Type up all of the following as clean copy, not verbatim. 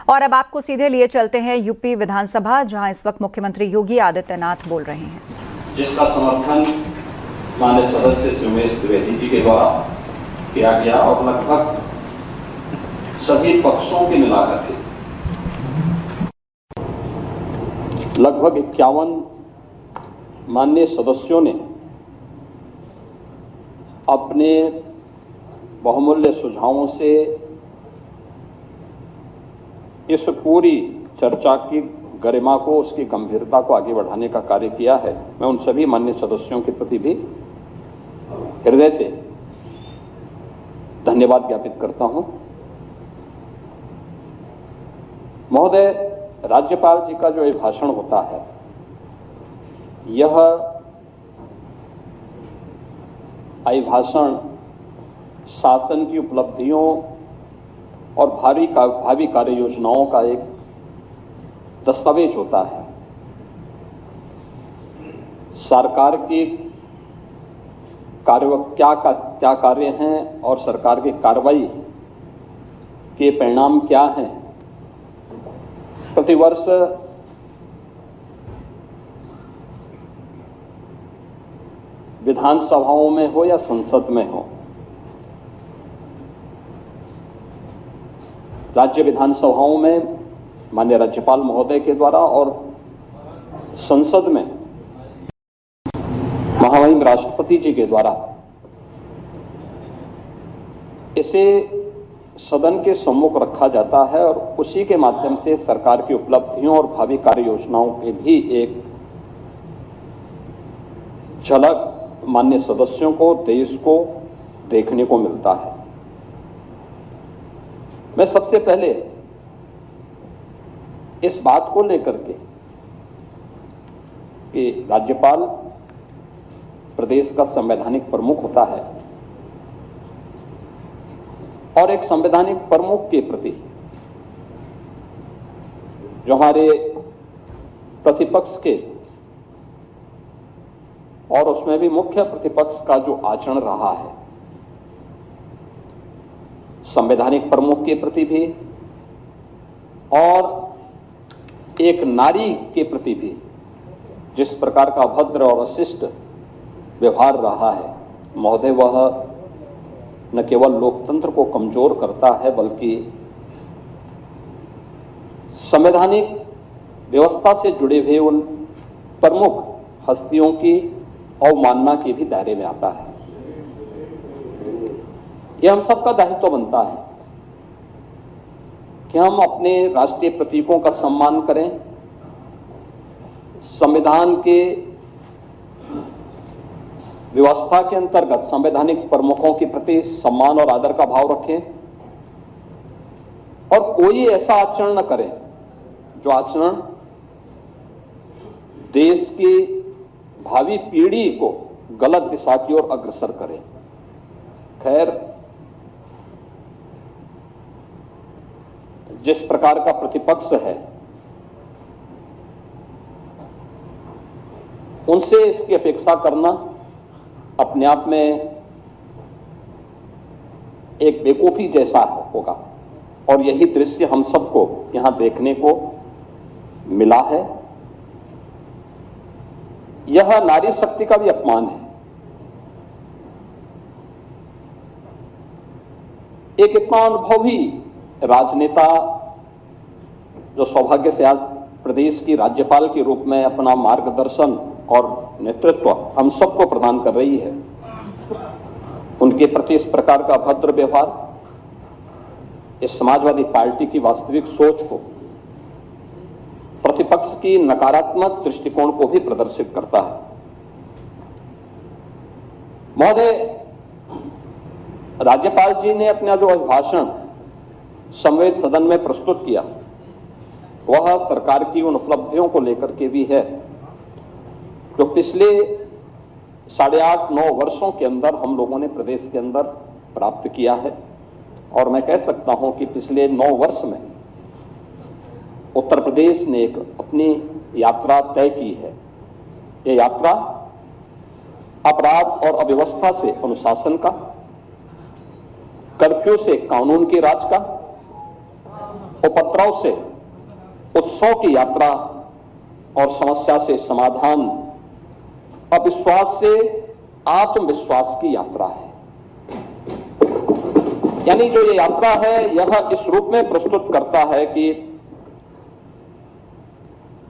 और अब आपको सीधे लिए चलते हैं यूपी विधानसभा, जहां इस वक्त मुख्यमंत्री योगी आदित्यनाथ बोल रहे हैं। जिसका समर्थन माननीय सदस्य श्री उमेश द्विवेदी जी के द्वारा किया गया और लगभग सभी पक्षों के मिलाकर के लगभग 51 माननीय सदस्यों ने अपने बहुमूल्य सुझावों से इस पूरी चर्चा की गरिमा को, उसकी गंभीरता को आगे बढ़ाने का कार्य किया है। मैं उन सभी माननीय सदस्यों के प्रति भी हृदय से धन्यवाद ज्ञापित करता हूं। महोदय, राज्यपाल जी का जो अभिभाषण होता है, यह अभिभाषण शासन की उपलब्धियों और भावी कार्य योजनाओं का एक दस्तावेज होता है। सरकार के क्या कार्य हैं और सरकार की कार्रवाई के परिणाम क्या हैं, प्रतिवर्ष विधानसभाओं में हो या संसद में हो, राज्य विधानसभाओं में माननीय राज्यपाल महोदय के द्वारा और संसद में महामहिम राष्ट्रपति जी के द्वारा इसे सदन के सम्मुख रखा जाता है और उसी के माध्यम से सरकार की उपलब्धियों और भावी कार्य योजनाओं की भी एक झलक माननीय सदस्यों को, देश को देखने को मिलता है। मैं सबसे पहले इस बात को लेकर के कि राज्यपाल प्रदेश का संवैधानिक प्रमुख होता है और एक संवैधानिक प्रमुख के प्रति जो हमारे प्रतिपक्ष के और उसमें भी मुख्य प्रतिपक्ष का जो आचरण रहा है, संवैधानिक प्रमुख के प्रति भी और एक नारी के प्रति भी जिस प्रकार का अभद्र और अशिष्ट व्यवहार रहा है, महोदय, वह न केवल लोकतंत्र को कमजोर करता है बल्कि संवैधानिक व्यवस्था से जुड़े हुए उन प्रमुख हस्तियों की अवमानना के भी दायरे में आता है। यह हम सबका दायित्व बनता है कि हम अपने राष्ट्रीय प्रतीकों का सम्मान करें, संविधान के व्यवस्था के अंतर्गत संवैधानिक प्रमुखों के प्रति सम्मान और आदर का भाव रखें और कोई ऐसा आचरण न करें जो आचरण देश की भावी पीढ़ी को गलत दिशा की ओर अग्रसर करे। खैर, जिस प्रकार का प्रतिपक्ष है, उनसे इसकी अपेक्षा करना अपने आप में एक बेवकूफी जैसा होगा और यही दृश्य हम सबको यहां देखने को मिला है। यह नारी शक्ति का भी अपमान है। एक इतना अनुभवी राजनेता जो सौभाग्य से आज प्रदेश की राज्यपाल के रूप में अपना मार्गदर्शन और नेतृत्व हम सबको प्रदान कर रही है, उनके प्रति इस प्रकार का अभद्र व्यवहार इस समाजवादी पार्टी की वास्तविक सोच को, प्रतिपक्ष की नकारात्मक दृष्टिकोण को भी प्रदर्शित करता है। महोदय, राज्यपाल जी ने अपना जो अभिभाषण संवेद सदन में प्रस्तुत किया, वह सरकार की उन उपलब्धियों को लेकर के भी है जो पिछले 8.5-9 वर्षों के अंदर हम लोगों ने प्रदेश के अंदर प्राप्त किया है। और मैं कह सकता हूं कि पिछले 9 वर्ष में उत्तर प्रदेश ने एक अपनी यात्रा तय की है। ये यात्रा अपराध और अव्यवस्था से अनुशासन का, कर्फ्यू से कानून के राज का उपद्रव से उत्सव की यात्रा और समस्या से समाधान, अविश्वास से आत्मविश्वास की यात्रा है। यानी जो ये यात्रा है यह इस रूप में प्रस्तुत करता है कि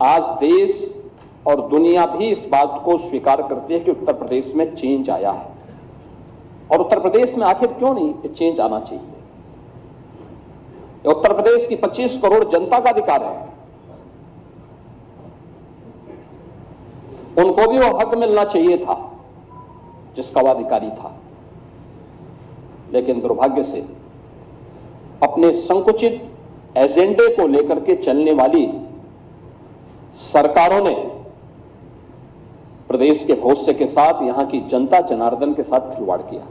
आज देश और दुनिया भी इस बात को स्वीकार करती है कि उत्तर प्रदेश में चेंज आया है। और उत्तर प्रदेश में आखिर क्यों नहीं ये चेंज आना चाहिए? ये उत्तर प्रदेश की 25 करोड़ जनता का अधिकार है। उनको भी वो हक मिलना चाहिए था जिसका वो अधिकारी था। लेकिन दुर्भाग्य से अपने संकुचित एजेंडे को लेकर के चलने वाली सरकारों ने प्रदेश के भविष्य के साथ, यहां की जनता जनार्दन के साथ खिलवाड़ किया।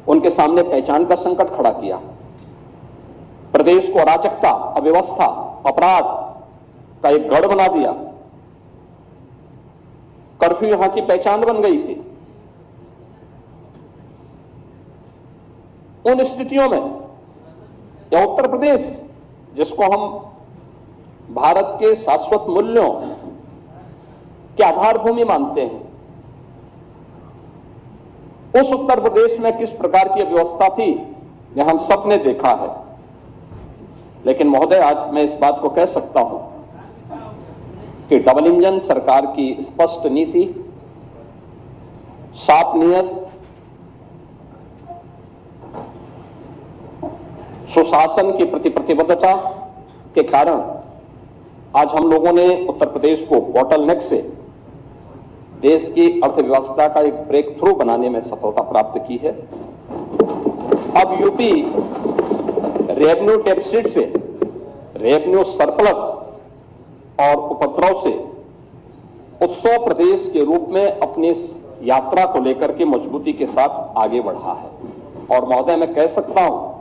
उनके सामने पहचान का संकट खड़ा किया। प्रदेश को अराजकता, अव्यवस्था, अपराध का एक गढ़ बना दिया। कर्फ्यू यहां की पहचान बन गई थी। उन स्थितियों में यह उत्तर प्रदेश, जिसको हम भारत के शाश्वत मूल्यों के आधार भूमि मानते हैं, उस उत्तर प्रदेश में किस प्रकार की व्यवस्था थी यह हम सबने देखा है। लेकिन महोदय, आज मैं इस बात को कह सकता हूं कि डबल इंजन सरकार की स्पष्ट नीति, साफ नियत, सुशासन की प्रति प्रतिबद्धता के कारण आज हम लोगों ने उत्तर प्रदेश को बॉटलनेक से देश की अर्थव्यवस्था का एक ब्रेक थ्रू बनाने में सफलता प्राप्त की है। अब यूपी रेवेन्यू डेफिसिट से रेवेन्यू सरप्लस और उपद्रव से उत्सव प्रदेश के रूप में अपनी यात्रा को लेकर के मजबूती के साथ आगे बढ़ा है। और महोदय, मैं कह सकता हूं,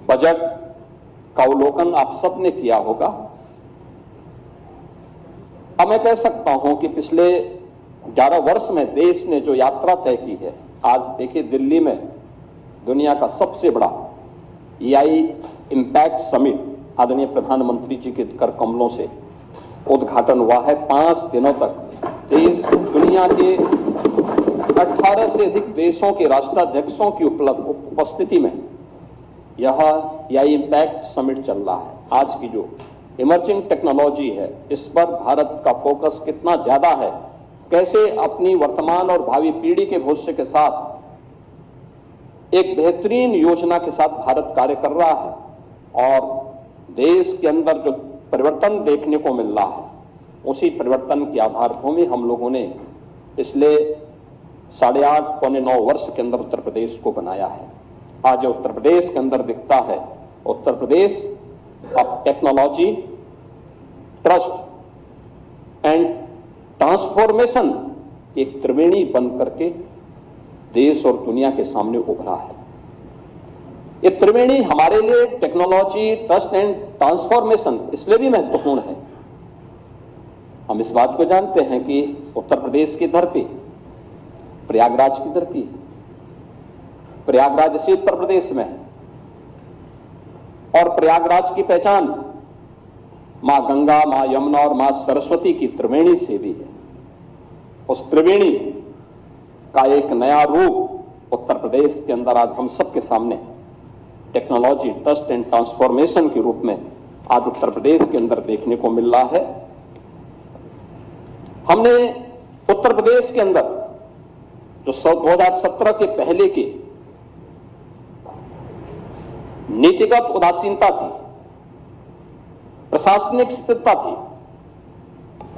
बजट का अवलोकन आप सबने किया होगा। अब मैं कह सकता हूं कि पिछले 11 वर्ष में देश ने जो यात्रा तय की है, आज देखिए दिल्ली में दुनिया का सबसे बड़ा EI इम्पैक्ट समिट आदरणीय प्रधानमंत्री जी के कर कमलों से उद्घाटन हुआ है। 5 दिनों तक देश दुनिया के 18 से अधिक देशों के राष्ट्राध्यक्षों की उपस्थिति में यह EI इम्पैक्ट समिट चल रहा है। आज की जो इमर्जिंग टेक्नोलॉजी है, इस पर भारत का फोकस कितना ज्यादा है, कैसे अपनी वर्तमान और भावी पीढ़ी के भविष्य के साथ एक बेहतरीन योजना के साथ भारत कार्य कर रहा है। और देश के अंदर जो परिवर्तन देखने को मिल रहा है, उसी परिवर्तन की आधारभूमि हम लोगों ने पिछले 8.5 पौने 9 वर्ष के अंदर उत्तर प्रदेश को बनाया है। आज उत्तर प्रदेश के अंदर दिखता है, उत्तर प्रदेश अब टेक्नोलॉजी, ट्रस्ट एंड ट्रांसफॉर्मेशन की एक त्रिवेणी बन करके देश और दुनिया के सामने उभरा है। ये त्रिवेणी हमारे लिए टेक्नोलॉजी, ट्रस्ट एंड ट्रांसफॉर्मेशन इसलिए भी महत्वपूर्ण है। हम इस बात को जानते हैं कि उत्तर प्रदेश की धरती प्रयागराज की धरती है। प्रयागराज इसी उत्तर प्रदेश में है और प्रयागराज की पहचान मां गंगा, मां यमुना और मां सरस्वती की त्रिवेणी से भी है। उस त्रिवेणी का एक नया रूप उत्तर प्रदेश के अंदर आज हम सबके सामने टेक्नोलॉजी, ट्रस्ट एंड ट्रांसफॉर्मेशन के रूप में आज उत्तर प्रदेश के अंदर देखने को मिल रहा है। हमने उत्तर प्रदेश के अंदर जो 2017 के पहले की नीतिगत उदासीनता थी, प्रशासनिक स्थिरता थी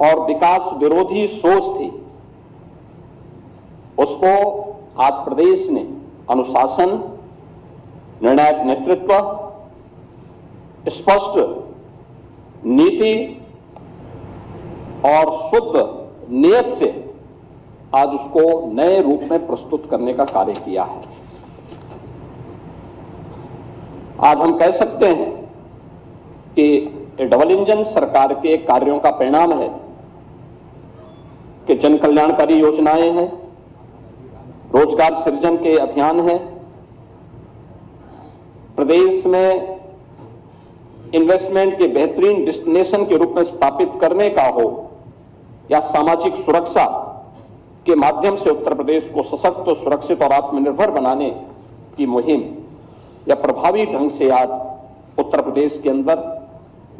और विकास विरोधी सोच थी, उसको आज प्रदेश ने अनुशासन, निर्णायक नेतृत्व, स्पष्ट नीति और शुद्ध नियत से आज उसको नए रूप में प्रस्तुत करने का कार्य किया है। आज हम कह सकते हैं कि डबल इंजन सरकार के कार्यों का परिणाम है कि जन कल्याणकारी योजनाएं हैं, रोजगार सृजन के अभियान हैं, प्रदेश में इन्वेस्टमेंट के बेहतरीन डेस्टिनेशन के रूप में स्थापित करने का हो या सामाजिक सुरक्षा के माध्यम से उत्तर प्रदेश को सशक्त, सुरक्षित और आत्मनिर्भर बनाने की मुहिम या प्रभावी ढंग से आज उत्तर प्रदेश के अंदर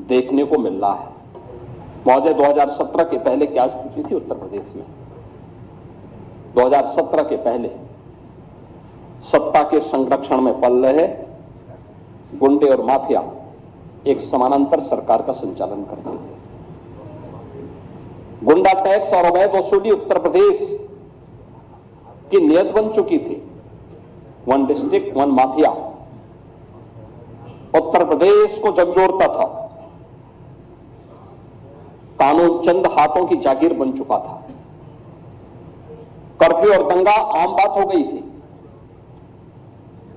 देखने को मिल रहा है। महोदय, 2017 के पहले क्या स्थिति थी उत्तर प्रदेश में? 2017 के पहले सत्ता के संरक्षण में पल रहे गुंडे और माफिया एक समानांतर सरकार का संचालन करते थे। गुंडा टैक्स और अवैध वसूली उत्तर प्रदेश की नियत बन चुकी थी। One district one mafia Uttar Pradesh को झकझोरता था। कानून चंद हाथों की जागीर बन चुका था। कर्फ्यू और दंगा आम बात हो गई थी।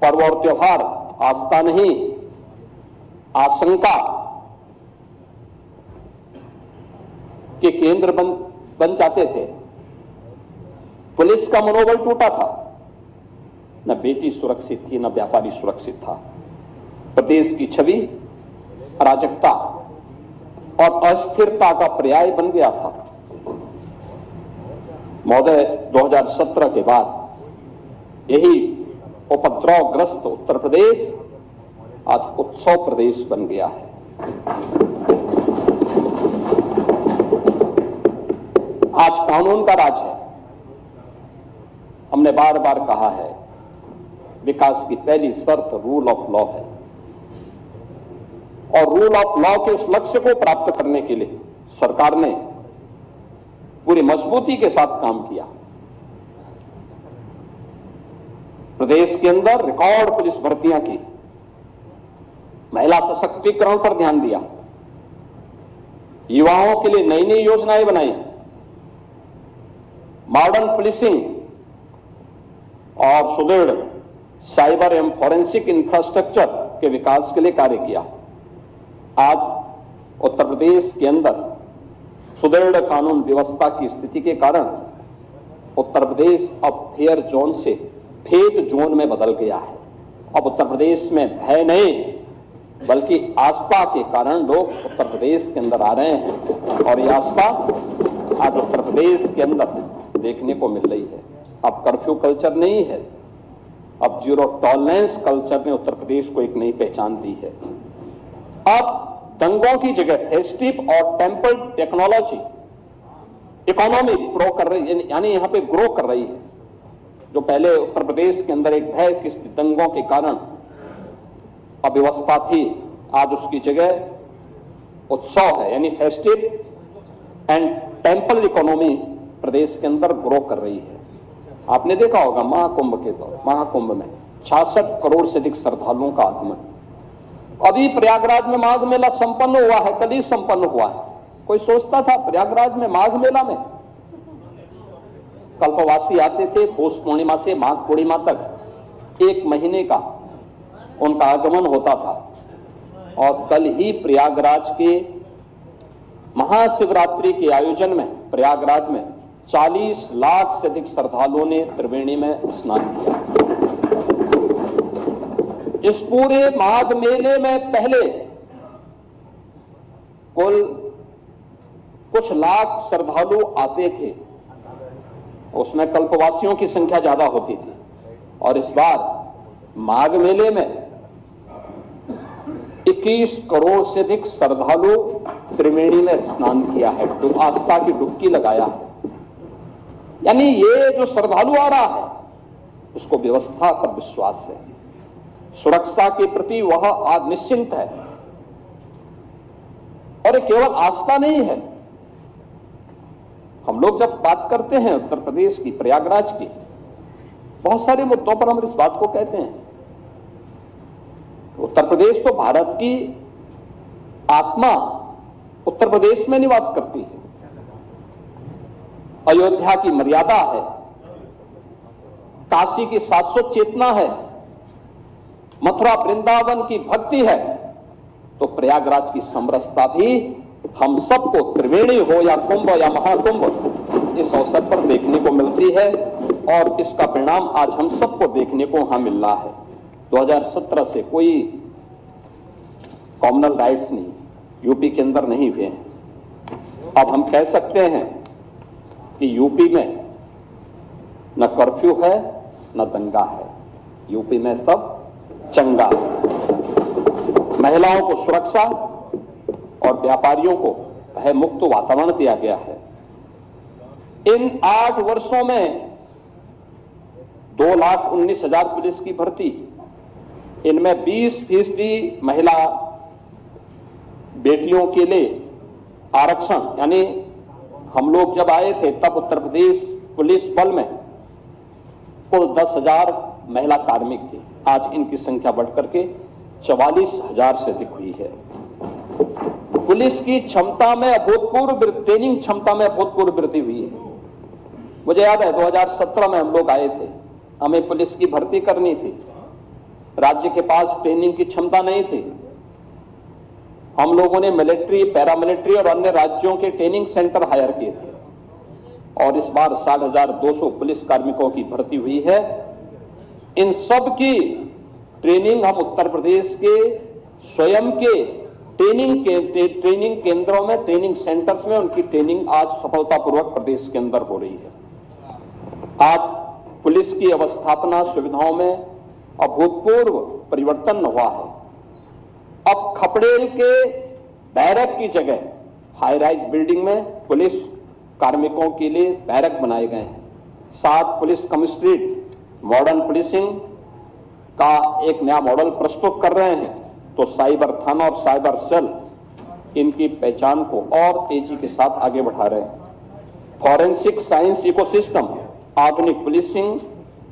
पर्व और त्योहार आस्था नहीं, आशंका के केंद्र बन जाते थे। पुलिस का मनोबल टूटा था। न बेटी सुरक्षित थी, न व्यापारी सुरक्षित था। प्रदेश की छवि अराजकता और अस्थिरता का पर्याय बन गया था। महोदय, 2017 के बाद यही उपद्रवग्रस्त उत्तर प्रदेश आज उत्सव प्रदेश बन गया है। आज कानून का राज है। हमने बार बार कहा है, विकास की पहली शर्त रूल ऑफ लॉ है और रूल ऑफ लॉ के उस लक्ष्य को प्राप्त करने के लिए सरकार ने पूरी मजबूती के साथ काम किया। प्रदेश के अंदर रिकॉर्ड पुलिस भर्तियां की, महिला सशक्तिकरण पर ध्यान दिया, युवाओं के लिए नई नई योजनाएं बनाई, मॉडर्न पुलिसिंग और सुदृढ़ साइबर एवं फॉरेंसिक इंफ्रास्ट्रक्चर के विकास के लिए कार्य किया। आज उत्तर प्रदेश के अंदर सुदृढ़ कानून व्यवस्था की स्थिति के कारण उत्तर प्रदेश अब फेयर जोन से फेक जोन में बदल गया है। अब उत्तर प्रदेश में भय नहीं बल्कि आस्था के कारण लोग उत्तर प्रदेश के अंदर आ रहे हैं और यह आस्था आज उत्तर प्रदेश के अंदर देखने को मिल रही है। अब कर्फ्यू कल्चर नहीं है, अब जीरो टॉलरेंस कल्चर ने उत्तर प्रदेश को एक नई पहचान दी है। अब दंगों की जगह फेस्टिव और टेम्पल टेक्नोलॉजी इकोनॉमी ग्रो कर रही है, यानी यहां पे ग्रो कर रही है। जो पहले उत्तर प्रदेश के अंदर एक भय की दंगों के कारण अव्यवस्था थी, आज उसकी जगह उत्सव है, यानी फेस्टिव एंड टेम्पल इकोनॉमी प्रदेश के अंदर ग्रो कर रही है। आपने देखा होगा महाकुंभ में 66 करोड़ से अधिक श्रद्धालुओं का आगमन। अभी प्रयागराज में माघ मेला संपन्न हुआ है, कल ही संपन्न हुआ है। कोई सोचता था प्रयागराज में माघ मेला में कल्पवासी आते थे, पौष पूर्णिमा से माघ पूर्णिमा तक 1 महीने का उनका आगमन होता था। और कल ही प्रयागराज के महाशिवरात्रि के आयोजन में प्रयागराज में 40 लाख से अधिक श्रद्धालुओं ने त्रिवेणी में स्नान किया। इस पूरे माघ मेले में पहले कुल कुछ लाख श्रद्धालु आते थे, उसमें कल्पवासियों की संख्या ज्यादा होती थी। और इस बार माघ मेले में 21 करोड़ से अधिक श्रद्धालु त्रिवेणी में स्नान किया है, तो आस्था की डुबकी लगाया है। यानी ये जो श्रद्धालु आ रहा है उसको व्यवस्था पर विश्वास है, सुरक्षा के प्रति वह आज निश्चिंत है। और ये केवल आस्था नहीं है। हम लोग जब बात करते हैं उत्तर प्रदेश की, प्रयागराज की, बहुत सारे मुद्दों पर हम इस बात को कहते हैं। उत्तर प्रदेश तो भारत की आत्मा उत्तर प्रदेश में निवास करती है। अयोध्या की मर्यादा है, काशी की शाश्वत चेतना है, मथुरा वृंदावन की भक्ति है, तो प्रयागराज की समरसता भी हम सबको त्रिवेणी हो या कुंभ या महाकुंभ इस अवसर पर देखने को मिलती है। और इसका परिणाम आज हम सबको देखने को वहां मिल रहा है। 2017 से कोई कॉमनल राइट्स नहीं, यूपी के अंदर नहीं हुए हैं। अब हम कह सकते हैं कि यूपी में न कर्फ्यू है न दंगा है, यूपी में सब चंगा है। महिलाओं को सुरक्षा और व्यापारियों को भय मुक्त वातावरण दिया गया है। इन 8 वर्षों में 2,19,000 पुलिस की भर्ती, इनमें 20% महिला बेटियों के लिए आरक्षण, यानी हम लोग जब आए थे तब उत्तर प्रदेश पुलिस बल में कुल 10,000 महिला कार्मिक थे। आज इनकी संख्या बढ़कर के 44,000 से अधिक हुई है। पुलिस की क्षमता में अभूतपूर्व, ट्रेनिंग क्षमता में अभूतपूर्व वृद्धि हुई है। मुझे याद है 2017 में हम लोग आए थे, हमें पुलिस की भर्ती करनी थी, राज्य के पास ट्रेनिंग की क्षमता नहीं थी। हम लोगों ने मिलिट्री, पैरामिलिट्री और अन्य राज्यों के ट्रेनिंग सेंटर हायर किए थे और इस बार 60,200 पुलिस कार्मिकों की भर्ती हुई है। इन सब की ट्रेनिंग हम उत्तर प्रदेश के स्वयं के ट्रेनिंग केंद्रों में, ट्रेनिंग सेंटर्स में उनकी ट्रेनिंग आज सफलतापूर्वक प्रदेश के अंदर हो रही है। आज पुलिस की अवस्थापना सुविधाओं में अभूतपूर्व परिवर्तन हुआ है। अब खपड़ेल के बैरक की जगह हाई राइज बिल्डिंग में पुलिस कार्मिकों के लिए बैरक बनाए गए हैं। 7 पुलिस कमिश्नरेट मॉडर्न पुलिसिंग का एक नया मॉडल प्रस्तुत कर रहे हैं, तो साइबर थाना और साइबर सेल इनकी पहचान को और तेजी के साथ आगे बढ़ा रहे हैं। फॉरेंसिक साइंस इकोसिस्टम, आधुनिक पुलिसिंग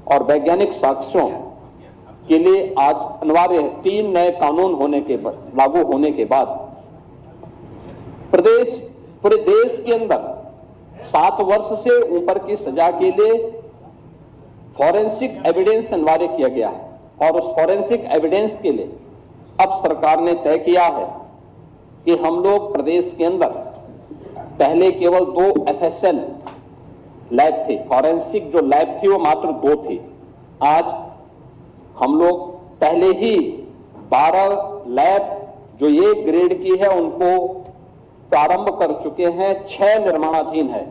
और वैज्ञानिक साक्ष्यों के लिए आज अनिवार्य है। 3 नए कानून लागू होने के बाद पूरे देश के अंदर 7 वर्ष से ऊपर की सजा के लिए फॉरेंसिक एविडेंस अनिवार्य किया गया है और उस फॉरेंसिक एविडेंस के लिए अब सरकार ने तय किया है कि हम लोग प्रदेश के अंदर पहले केवल 2 FSL लैब थे, फॉरेंसिक जो लैब थी वो मात्र 2 थी। आज हम लोग पहले ही 12 लैब जो ये ग्रेड की है उनको प्रारंभ कर चुके हैं, 6 निर्माणाधीन है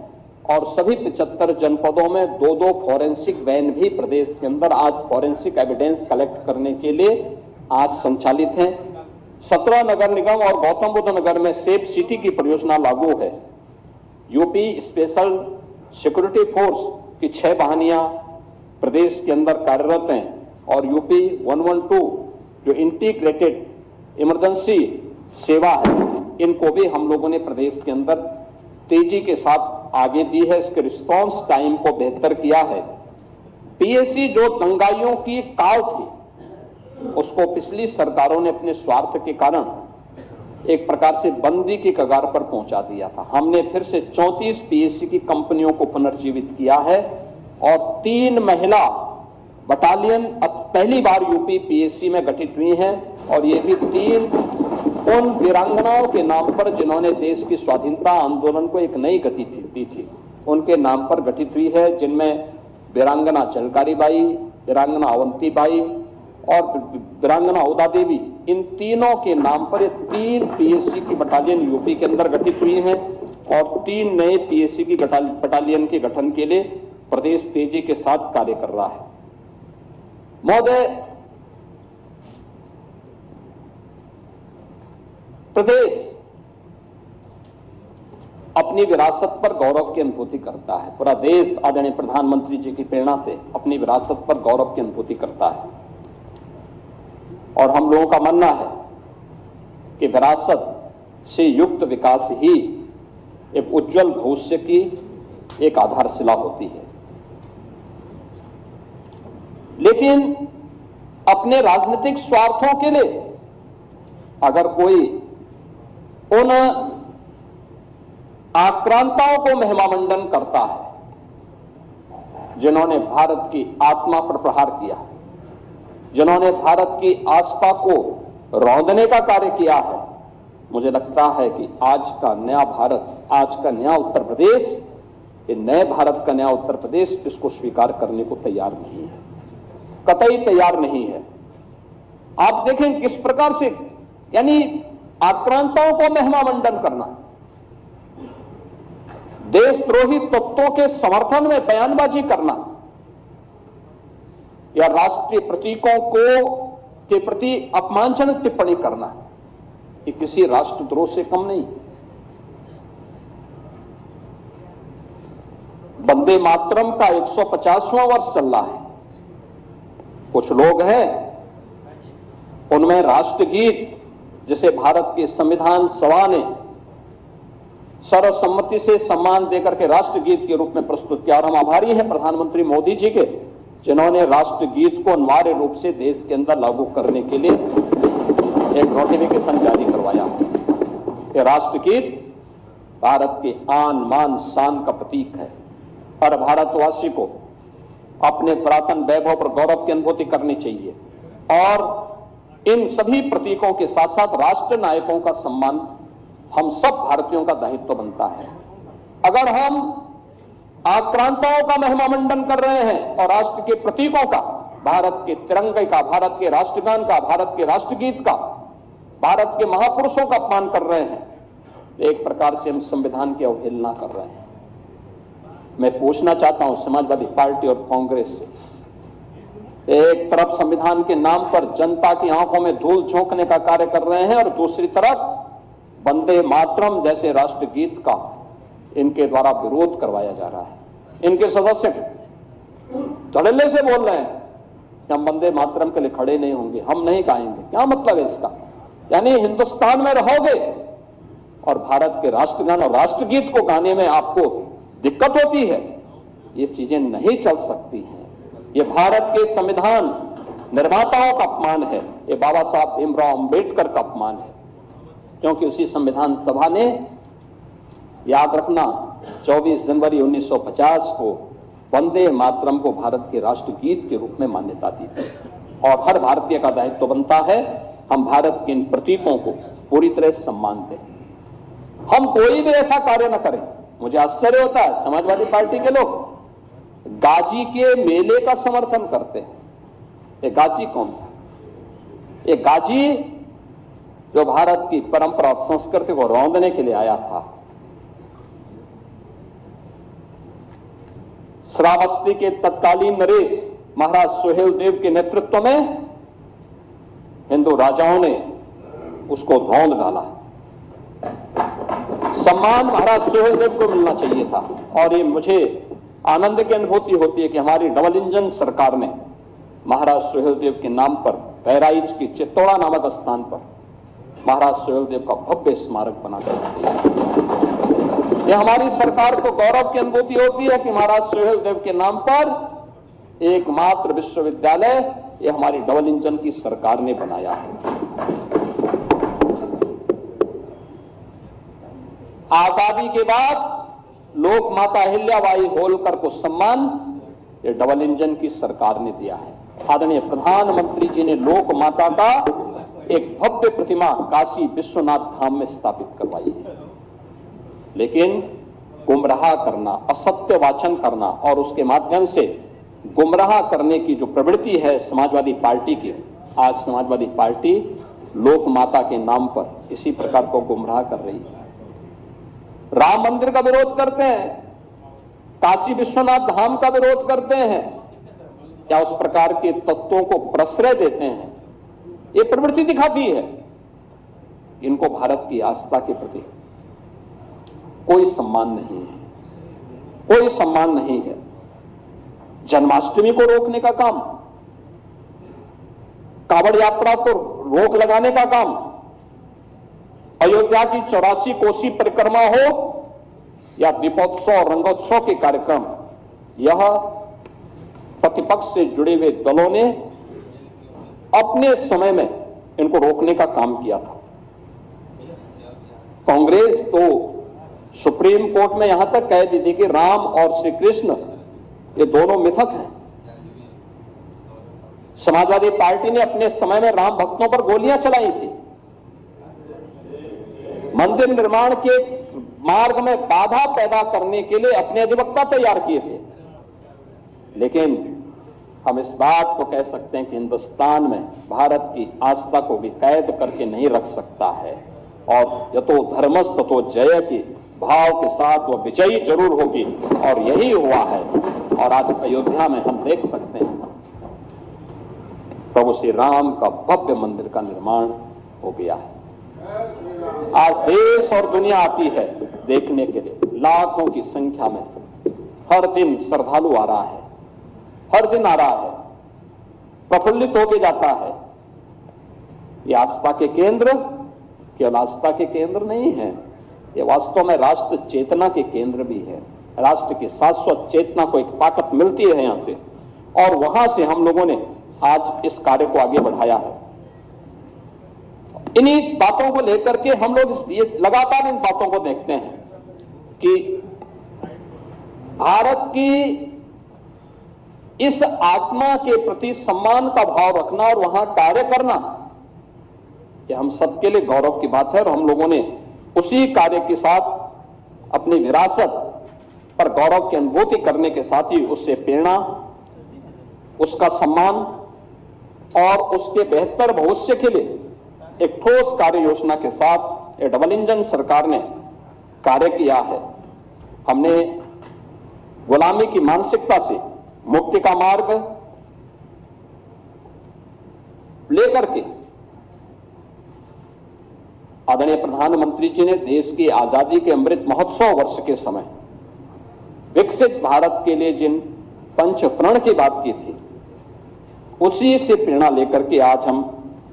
और सभी 75 जनपदों में 2-2 फॉरेंसिक वैन भी प्रदेश के अंदर आज फॉरेंसिक एविडेंस कलेक्ट करने के लिए आज संचालित हैं। 17 नगर निगम और गौतम बुद्ध नगर में सेफ सिटी की परियोजना लागू है। यूपी स्पेशल सिक्योरिटी फोर्स की 6 वाहिनियां प्रदेश के अंदर कार्यरत हैं और यूपी 112 जो इंटीग्रेटेड इमरजेंसी सेवा है, इनको भी हम लोगों ने प्रदेश के अंदर तेजी के साथ आगे दी है। इसके रिस्पांस टाइम को बेहतर किया है। पीएसी जो दंगाइयों की काल थी उसको पिछली सरकारों ने अपने स्वार्थ के कारण एक प्रकार से बंदी की कगार पर पहुंचा दिया था। हमने फिर से 34 पीएसी की कंपनियों को पुनर्जीवित किया है और 3 महिला बटालियन पहली बार यूपी पीएसी में गठित हुई हैं और ये भी 3 उन वीरांगनाओं के नाम पर जिन्होंने देश की स्वाधीनता आंदोलन को एक नई गति दी थी, उनके नाम पर गठित हुई है, जिनमें वीरांगना झलकारी बाई, वीरांगना अवंती बाई और वीरांगना उदा देवी, इन तीनों के नाम पर 3 पीएसी की बटालियन यूपी के अंदर गठित हुई हैं और 3 नए पीएसी की बटालियन के गठन के लिए प्रदेश तेजी के साथ कार्य कर रहा है। महोदय, प्रदेश अपनी विरासत पर गौरव की अनुभूति करता है। पूरा देश आदरणीय प्रधानमंत्री जी की प्रेरणा से अपनी विरासत पर गौरव की अनुभूति करता है और हम लोगों का मानना है कि विरासत से युक्त विकास ही एक उज्जवल भविष्य की एक आधारशिला होती है। लेकिन अपने राजनीतिक स्वार्थों के लिए अगर कोई उन आक्रांताओं को महिमामंडन करता है जिन्होंने भारत की आत्मा पर प्रहार किया, जिन्होंने भारत की आस्था को रौंदने का कार्य किया है, मुझे लगता है कि आज का नया भारत, आज का नया उत्तर प्रदेश, ये नए भारत का नया उत्तर प्रदेश इसको स्वीकार करने को तैयार नहीं है, कतई तैयार नहीं है। आप देखें किस प्रकार से, यानी आक्रांताओं को महिमामंडन करना, देशद्रोही तत्वों के समर्थन में बयानबाजी करना या राष्ट्रीय प्रतीकों के प्रति अपमानजनक टिप्पणी करना, ये किसी राष्ट्रद्रोह से कम नहीं। वंदे मातरम का 150वां वर्ष चल रहा है। कुछ लोग हैं, उनमें राष्ट्रगीत जिसे भारत के संविधान सभा ने सर्वसम्मति से सम्मान देकर के राष्ट्रगीत के रूप में प्रस्तुत किया, और हम आभारी हैं प्रधानमंत्री मोदी जी के, जिन्होंने राष्ट्रगीत को अनिवार्य रूप से देश के अंदर लागू करने के लिए एक नोटिफिकेशन जारी करवाया। ये राष्ट्रगीत भारत के आन मान शान का प्रतीक है। हर भारतवासी को अपने पुरातन वैभव पर गौरव की अनुभूति करनी चाहिए, और इन सभी प्रतीकों के साथ साथ राष्ट्र नायकों का सम्मान हम सब भारतीयों का दायित्व बनता है। अगर हम आक्रांताओं का महिमामंडन कर रहे हैं और राष्ट्र के प्रतीकों का, भारत के तिरंगे का, भारत के राष्ट्रगान का, भारत के राष्ट्रगीत का, भारत के महापुरुषों का अपमान कर रहे हैं, तो एक प्रकार से हम संविधान की अवहेलना कर रहे हैं। मैं पूछना चाहता हूं समाजवादी पार्टी और कांग्रेस से, एक तरफ संविधान के नाम पर जनता की आंखों में धूल झोंकने का कार्य कर रहे हैं और दूसरी तरफ वंदे मातरम जैसे राष्ट्रगीत का इनके द्वारा विरोध करवाया जा रहा है। इनके सदस्य धड़ल्ले से बोल रहे हैं कि हम वंदे मातरम के लिए खड़े नहीं होंगे, हम नहीं गाएंगे। क्या मतलब है इसका? यानी हिंदुस्तान में रहोगे और भारत के राष्ट्रगान और राष्ट्रगीत को गाने में आपको दिक्कत होती है, ये चीजें नहीं चल सकती हैं। ये भारत के संविधान निर्माताओं का अपमान है, ये बाबा साहब भीमराव अंबेडकर का अपमान है, क्योंकि उसी संविधान सभा ने, याद रखना, 24 जनवरी 1950 को वंदे मातरम को भारत के राष्ट्रगीत के रूप में मान्यता दी थी। और हर भारतीय का दायित्व बनता है हम भारत के इन प्रतीकों को पूरी तरह सम्मान दें। हम कोई भी ऐसा कार्य न करें। मुझे आश्चर्य होता है, समाजवादी पार्टी के लोग गाजी के मेले का समर्थन करते हैं। ये गाजी कौन था? ये गाजी जो भारत की परंपरा और संस्कृति को रौंदने के लिए आया था। श्रावस्ती के तत्कालीन नरेश महाराज सुहेल देव के नेतृत्व में हिंदू राजाओं ने उसको रौंद डाला। सम्मान महाराज सुहेल देव को मिलना चाहिए था, और ये मुझे आनंद की अनुभूति होती है कि हमारी डबल इंजन सरकार ने महाराज सुहेल देव के नाम पर बहराइच की चित्तौड़ा नामक स्थान पर महाराज सुहेल देव का भव्य स्मारक बना कर, यह हमारी सरकार को गौरव की अनुभूति होती है कि महाराज सुहेल देव के नाम पर एकमात्र विश्वविद्यालय यह हमारी डबल इंजन की सरकार ने बनाया है। आजादी के बाद लोक माता अहिल्याबाई होलकर को सम्मान ये डबल इंजन की सरकार ने दिया है। आदरणीय प्रधानमंत्री जी ने लोक माता का एक भव्य प्रतिमा काशी विश्वनाथ धाम में स्थापित करवाई है, लेकिन गुमराह करना, असत्य वाचन करना और उसके माध्यम से गुमराह करने की जो प्रवृत्ति है समाजवादी पार्टी की, आज समाजवादी पार्टी लोक माता के नाम पर इसी प्रकार को गुमराह कर रही है। राम मंदिर का विरोध करते हैं, काशी विश्वनाथ धाम का विरोध करते हैं, क्या उस प्रकार के तत्वों को प्रश्रय देते हैं? ये प्रवृत्ति दिखाती है इनको भारत की आस्था के प्रति कोई सम्मान नहीं है, कोई सम्मान नहीं है। जन्माष्टमी को रोकने का काम, कांवड़ यात्रा को रोक लगाने का काम, अयोध्या की 84 कोसी परिक्रमा हो या दीपोत्सव और रंगोत्सव के कार्यक्रम, यह प्रतिपक्ष से जुड़े हुए दलों ने अपने समय में इनको रोकने का काम किया था। कांग्रेस तो सुप्रीम कोर्ट में यहां तक कह दी थी कि राम और श्री कृष्ण ये दोनों मिथक हैं। समाजवादी पार्टी ने अपने समय में राम भक्तों पर गोलियां चलाई थी, मंदिर निर्माण के मार्ग में बाधा पैदा करने के लिए अपने अधिवक्ता तैयार किए थे। लेकिन हम इस बात को कह सकते हैं कि हिंदुस्तान में भारत की आस्था को भी कैद करके नहीं रख सकता है। और यतो धर्मस् ततो जय के भाव के साथ वह विजयी जरूर होगी, और यही हुआ है। और आज अयोध्या में हम देख सकते हैं प्रभु श्री राम का भव्य मंदिर का निर्माण हो गया है। आज देश और दुनिया आती है देखने के लिए, लाखों की संख्या में हर दिन श्रद्धालु आ रहा है, हर दिन आ रहा है, प्रफुल्लित होके जाता है। ये आस्था के केंद्र केवल आस्था के केंद्र नहीं है, ये वास्तव में राष्ट्र चेतना के केंद्र भी है। राष्ट्र की शाश्वत चेतना को एक ताकत मिलती है यहां से, और वहां से हम लोगों ने आज इस कार्य को आगे बढ़ाया है। इन्हीं बातों को लेकर के हम लोग ये लगातार इन बातों को देखते हैं कि भारत की इस आत्मा के प्रति सम्मान का भाव रखना और वहां कार्य करना, ये हम सबके लिए गौरव की बात है। और हम लोगों ने उसी कार्य के साथ अपनी विरासत पर गौरव की अनुभूति करने के साथ ही उससे प्रेरणा, उसका सम्मान और उसके बेहतर भविष्य के लिए एक ठोस कार्य योजना के साथ ये डबल इंजन सरकार ने कार्य किया है। हमने गुलामी की मानसिकता से मुक्ति का मार्ग लेकर के आदरणीय प्रधानमंत्री जी ने देश की आजादी के अमृत महोत्सव वर्ष के समय विकसित भारत के लिए जिन पंच प्रण की बात की थी, उसी से प्रेरणा लेकर के आज हम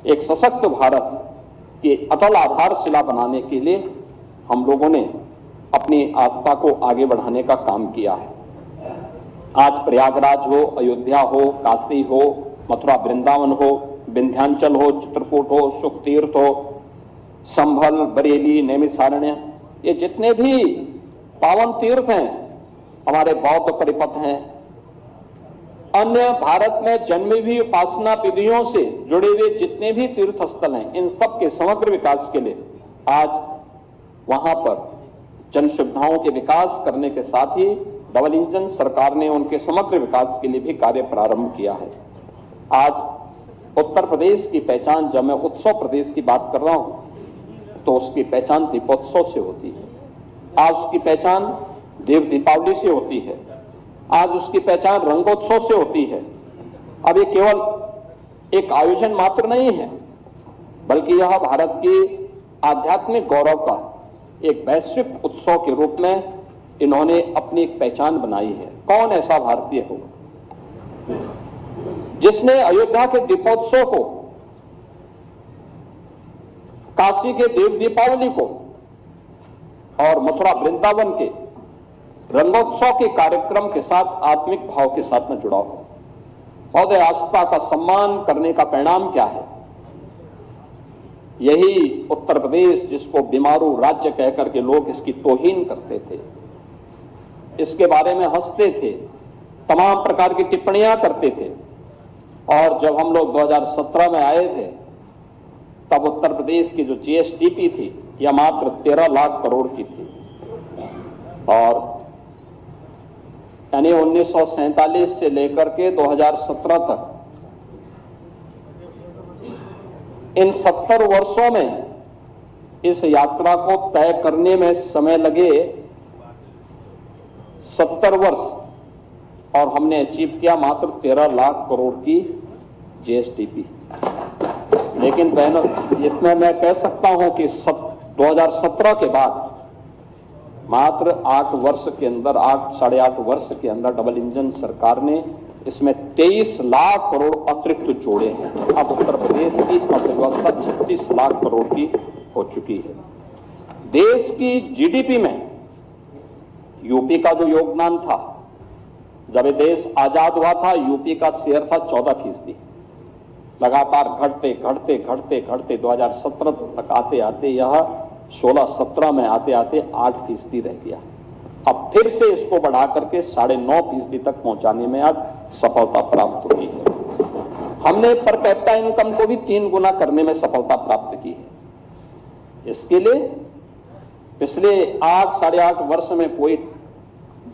एक सशक्त भारत की अटल आधारशिला बनाने के लिए हम लोगों ने अपनी आस्था को आगे बढ़ाने का काम किया है। आज प्रयागराज हो, अयोध्या हो, काशी हो, मथुरा वृंदावन हो, विंध्याचल हो, चित्रकूट हो, सुखतीर्थ हो, संभल, बरेली, नैमिषारण्य, ये जितने भी पावन तीर्थ हैं, हमारे बौद्ध परिपथ हैं, अन्य भारत में जन्मी हुई उपासना विधियों से जुड़े हुए जितने भी तीर्थ स्थल हैं, इन सब के समग्र विकास के लिए आज वहां पर जन सुविधाओं के विकास करने के साथ ही डबल इंजन सरकार ने उनके समग्र विकास के लिए भी कार्य प्रारंभ किया है। आज उत्तर प्रदेश की पहचान, जब मैं उत्सव प्रदेश की बात कर रहा हूं तो उसकी पहचान दीपोत्सव से होती है। आज उसकी पहचान देव दीपावली से होती है, आज उसकी पहचान रंगोत्सव से होती है। अब ये केवल एक आयोजन मात्र नहीं है, बल्कि यह भारत के आध्यात्मिक गौरव का एक वैश्विक उत्सव के रूप में इन्होंने अपनी एक पहचान बनाई है। कौन ऐसा भारतीय होगा जिसने अयोध्या के दीपोत्सव को, काशी के देव दीपावली को और मथुरा वृंदावन के रंगोत्सव के कार्यक्रम के साथ आत्मिक भाव के साथ में जुड़ा हो। और आस्था का सम्मान करने का परिणाम क्या है? यही उत्तर प्रदेश, जिसको बीमारू राज्य कहकर के लोग इसकी तौहीन करते थे, इसके बारे में हंसते थे, तमाम प्रकार की टिप्पणियां करते थे, और जब हम लोग 2017 में आए थे तब उत्तर प्रदेश की जो जीएसडीपी थी यह मात्र 13 लाख करोड़ की थी। और यानी 1947 से लेकर के 2017 तक इन 70 वर्षों में इस यात्रा को तय करने में समय लगे 70 वर्ष, और हमने अचीव किया मात्र 13 लाख करोड़ की जीएसडीपी। लेकिन बहनों, इसमें मैं कह सकता हूं कि 2017 के बाद मात्र 8 वर्ष के अंदर, 8-8.5 वर्ष के अंदर डबल इंजन सरकार ने इसमें 23 लाख करोड़ अतिरिक्त जोड़े हैं। अब उत्तर प्रदेश की अर्थव्यवस्था 36 लाख करोड़ की हो चुकी है। देश की जीडीपी में यूपी का जो योगदान था, जब ये देश आजाद हुआ था, यूपी का शेयर था 14%। लगातार घटते घटते घटते घटते 2017 तक आते आते यह 16-17 में आते आते 8% रह गया। अब फिर से इसको बढ़ा करके 9.5% तक पहुंचाने में आज सफलता प्राप्त हुई है। हमने पर कैपिटा इनकम को भी 3 गुना करने में सफलता प्राप्त की है। इसके लिए पिछले 8-8.5 वर्ष में कोई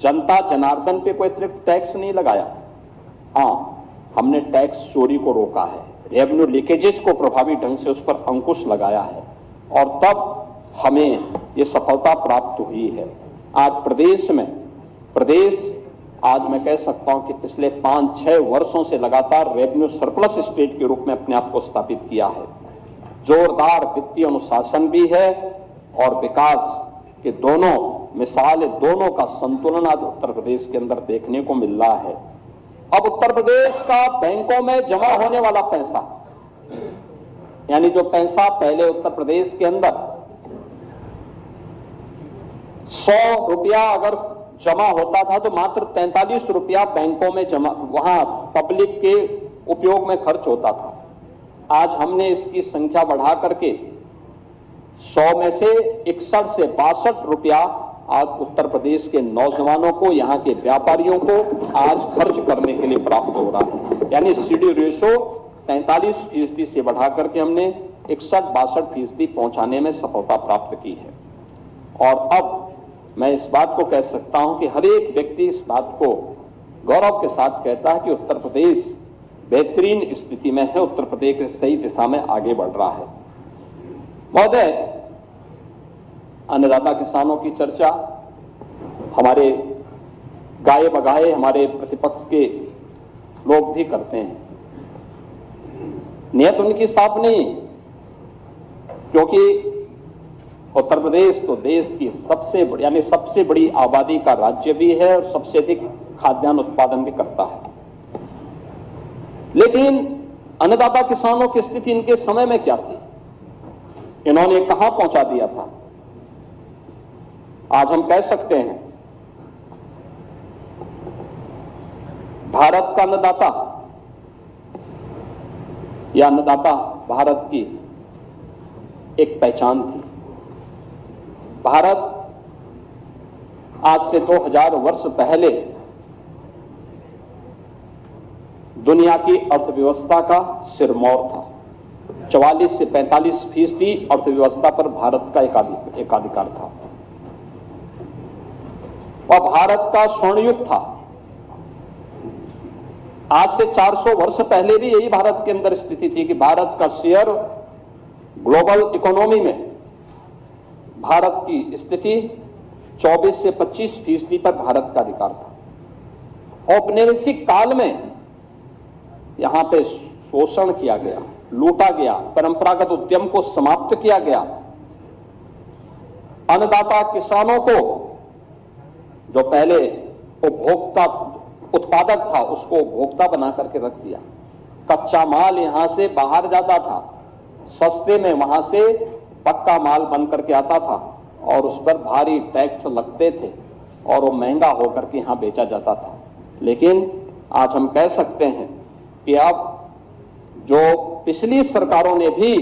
जनता जनार्दन पे कोई अतिरिक्त टैक्स नहीं लगाया। हाँ, हमने टैक्स चोरी को रोका है, रेवेन्यू लीकेजेज को प्रभावी ढंग से उस पर अंकुश लगाया है, और तब हमें ये सफलता प्राप्त हुई है। आज प्रदेश आज मैं कह सकता हूं कि पिछले 5-6 वर्षों से लगातार रेवेन्यू सरप्लस स्टेट के रूप में अपने आप को स्थापित किया है। जोरदार वित्तीय अनुशासन भी है और विकास के दोनों दोनों का संतुलन आज उत्तर प्रदेश के अंदर देखने को मिल रहा है। अब उत्तर प्रदेश का बैंकों में जमा होने वाला पैसा, यानी जो पैसा पहले उत्तर प्रदेश के अंदर 100 रुपया अगर जमा होता था तो मात्र 43 रुपया बैंकों में जमा वहां पब्लिक के उपयोग में खर्च होता था। आज हमने इसकी संख्या बढ़ा करके 100 में से 61 से 62 रुपया आज उत्तर प्रदेश के नौजवानों को, यहाँ के व्यापारियों को आज खर्च करने के लिए प्राप्त हो रहा है। यानी सीडी रेशो 43% से बढ़ा करके हमने 61-62% पहुंचाने में सफलता प्राप्त की है। और अब मैं इस बात को कह सकता हूं कि हर एक व्यक्ति इस बात को गौरव के साथ कहता है कि उत्तर प्रदेश बेहतरीन स्थिति में है, उत्तर प्रदेश सही दिशा में आगे बढ़ रहा है। महोदय, अन्नदाता किसानों की चर्चा हमारे गाए बगाए हमारे प्रतिपक्ष के लोग भी करते हैं। नियत उनकी साफ नहीं, क्योंकि उत्तर प्रदेश तो देश की सबसे बड़ी आबादी का राज्य भी है और सबसे अधिक खाद्यान्न उत्पादन भी करता है। लेकिन अन्नदाता किसानों की स्थिति इनके समय में क्या थी, इन्होंने कहां पहुंचा दिया था? आज हम कह सकते हैं भारत का अन्नदाता या अन्नदाता भारत की एक पहचान थी। भारत आज से 2000 वर्ष पहले दुनिया की अर्थव्यवस्था का सिरमौर था। 44 से 45% अर्थव्यवस्था पर भारत का एकाधिकार था और भारत का स्वर्ण युग था। आज से 400 वर्ष पहले भी यही भारत के अंदर स्थिति थी कि भारत का शेयर ग्लोबल इकोनॉमी में भारत की स्थिति 24 से 25% पर भारत का अधिकार था। औपनिवेशिक काल में यहां पे शोषण किया गया, लूटा गया, परंपरागत उद्यम को समाप्त किया गया। अन्नदाता किसानों को जो पहले उपभोक्ता उत्पादक था उसको उपभोक्ता बना करके रख दिया। कच्चा माल यहां से बाहर जाता था, सस्ते में वहां से पक्का माल बन करके आता था और उस पर भारी टैक्स लगते थे और वो महंगा होकर के यहां बेचा जाता था। लेकिन आज हम कह सकते हैं कि अब जो पिछली सरकारों ने भी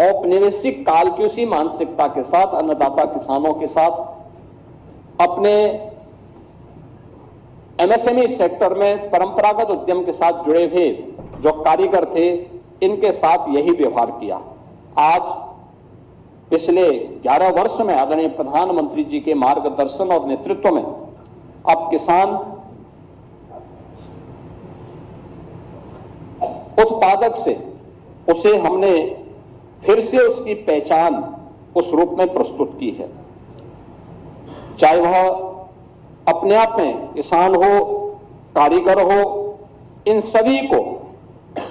औपनिवेशिक काल की उसी मानसिकता के साथ अन्नदाता किसानों के साथ अपने एमएसएमई सेक्टर में परंपरागत उद्यम के साथ जुड़े हुए जो कारीगर थे, इनके साथ यही व्यवहार किया। आज पिछले 11 वर्ष में आदरणीय प्रधानमंत्री जी के मार्गदर्शन और नेतृत्व में अब किसान उत्पादक से उसे हमने फिर से उसकी पहचान उस रूप में प्रस्तुत की है। चाहे वह अपने आप में किसान हो, कारीगर हो, इन सभी को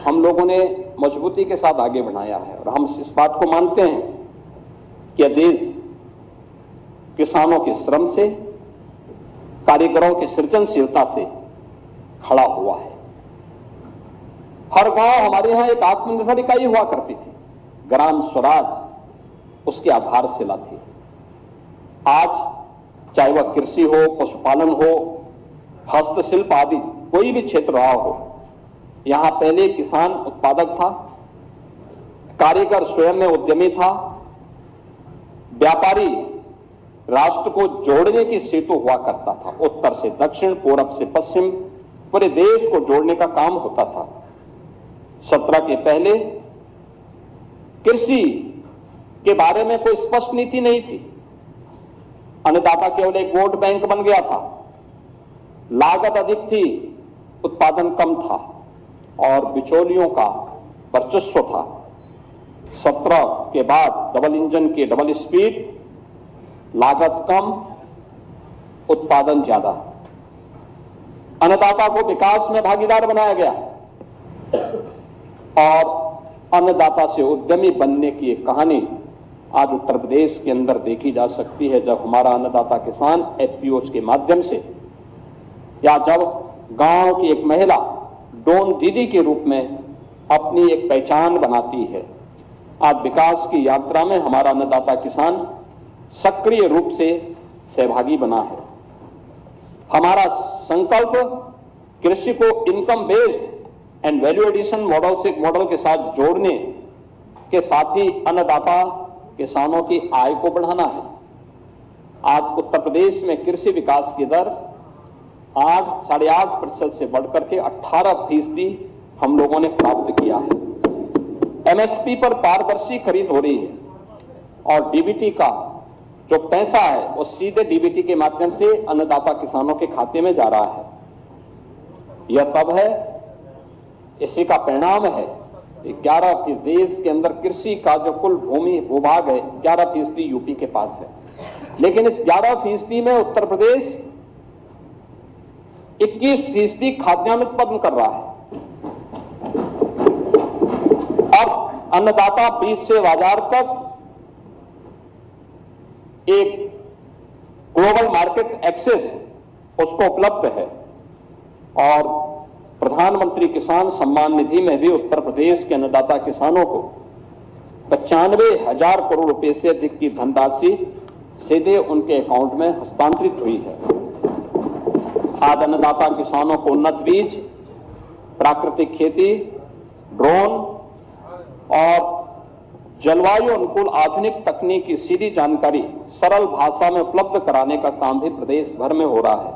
हम लोगों ने मजबूती के साथ आगे बढ़ाया है और हम इस बात को मानते हैं कि देश किसानों के श्रम से, कारीगरों की सृजनशीलता से खड़ा हुआ है। हर गांव हमारे यहां एक आत्मनिर्भर इकाई हुआ करती थी, ग्राम स्वराज उसकी आधारशिला थी। आज चाहे वह कृषि हो, पशुपालन हो, हस्तशिल्प आदि कोई भी क्षेत्र रहा हो, यहां पहले किसान उत्पादक था, कारीगर स्वयं में उद्यमी था, व्यापारी राष्ट्र को जोड़ने की सेतु हुआ करता था। उत्तर से दक्षिण, पूरब से पश्चिम, पूरे देश को जोड़ने का काम होता था। 17 के पहले कृषि के बारे में कोई स्पष्ट नीति नहीं थी। अन्नदाता केवल एक वोट बैंक बन गया था, लागत अधिक थी, उत्पादन कम था और बिचौलियों का वर्चस्व था। 17 के बाद डबल इंजन की डबल स्पीड, लागत कम, उत्पादन ज्यादा। अन्नदाता को विकास में भागीदार बनाया गया और अन्नदाता से उद्यमी बनने की एक कहानी आज उत्तर प्रदेश के अंदर देखी जा सकती है, जब हमारा अन्नदाता किसान एफपीओज के माध्यम से या जब गांव की एक महिला ड्रोन दीदी के रूप में अपनी एक पहचान बनाती है। आज विकास की यात्रा में हमारा अन्नदाता किसान सक्रिय रूप से सहभागी बना है। हमारा संकल्प कृषि को income based and value edition model के साथ जोड़ने के साथ ही अन्नदाता किसानों की आय को बढ़ाना है। आज उत्तर प्रदेश में कृषि विकास की दर 8-8.5% से बढ़कर के 18% हम लोगों ने प्राप्त किया है। एमएसपी पर पारदर्शी खरीद हो रही है और डीबीटी का जो पैसा है वो सीधे डीबीटी के माध्यम से अन्नदाता किसानों के खाते में जा रहा है। यह तब है, इसी का परिणाम है 11% देश के अंदर कृषि का जो कुल भूमि भूभाग है 11% यूपी के पास है, लेकिन इस 11% में उत्तर प्रदेश 21% खाद्यान्न उत्पादन कर रहा है। अब अन्नदाता बीज से बाजार तक एक ग्लोबल मार्केट एक्सेस उसको उपलब्ध है और प्रधानमंत्री किसान सम्मान निधि में भी उत्तर प्रदेश के अन्नदाता किसानों को 95,000 करोड़ रुपए से अधिक की धनराशि सीधे उनके अकाउंट में हस्तांतरित हुई है। आज अन्नदाता किसानों को उन्नत बीज, प्राकृतिक खेती, ड्रोन और जलवायु अनुकूल आधुनिक तकनीक की सीधी जानकारी सरल भाषा में उपलब्ध कराने का काम भी प्रदेश भर में हो रहा है।